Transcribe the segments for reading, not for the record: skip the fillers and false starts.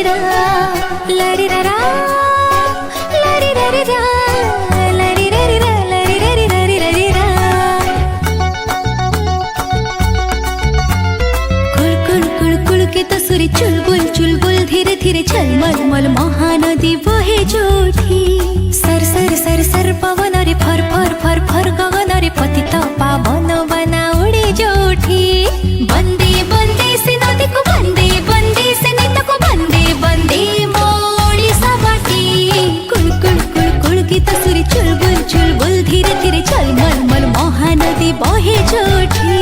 रा लरी रा रा लरी रा रे रा लरी रा रे रा लरी रा रे रा रे रा रे रा। कुल कुल कुल कुल के तसुरी चुलबुल धीरे धीरे झलमल मल महानदी बहे जोठी। सर सर सर सर पवन रे फर फर फर फर गगन रे पतित पावन बना उड़े जोठी। बंदे बंदे से नदी को बंदे बंदे से नेता को बंदे बंदे मोड़ी सबाटी। कुल कुल कुल कुल की तसुरी चुलबुल धीरे धीरे झलमल मल महानदी बहे जोठी।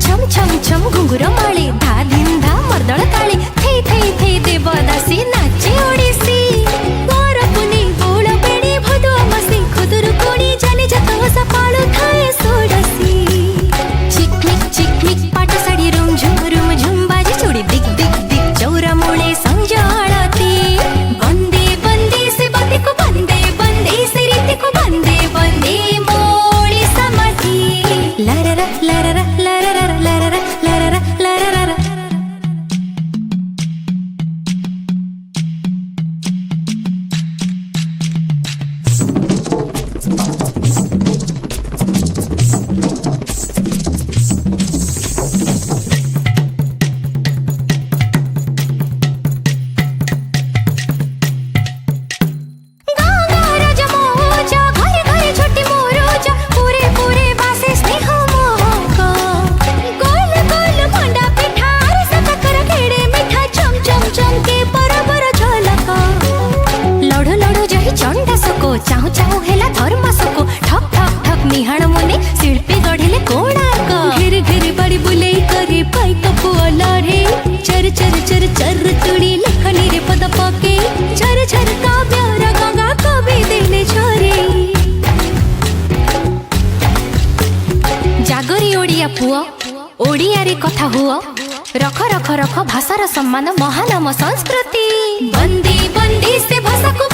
छम छम छम घुंघुर माळी धा धिन धा मर्दळ ताळी थै थै थै देवदासी नाचे ओडिसी। मोर पुनी बोळ बेडी भदु मसी खुदुरु कोणी जाने जत हसा पाळू थाए सोडसी। चिकमिक पाट साडी रुम झुम बाजी चुडी दिक दिक दिक चौरा मुळे संजाळती। बंदे बंदे से बंदे को बंदे बंदे से रीति को बंदे बंदे मोळी समाती। लररा लररा लररा लररा लररा लररा। चाहू चाहू हेला धर्मसको ठक ठक ठक निहाण मुने शिल्पी गढ़िले कोणार्क। घेर घेर बाड़ी बुले करे पाइक पुआ लड़े चर चर चर चर तुड़ी लेखनी रे पद पके झर झर काव्य गंगा कवि देले झरे। जागरी ओडिया पुआ ओडिया रे कथा हुआ रख रख रख भाषार सम्मान महानाम संस्कृति। बंदी बंदी से भाषा को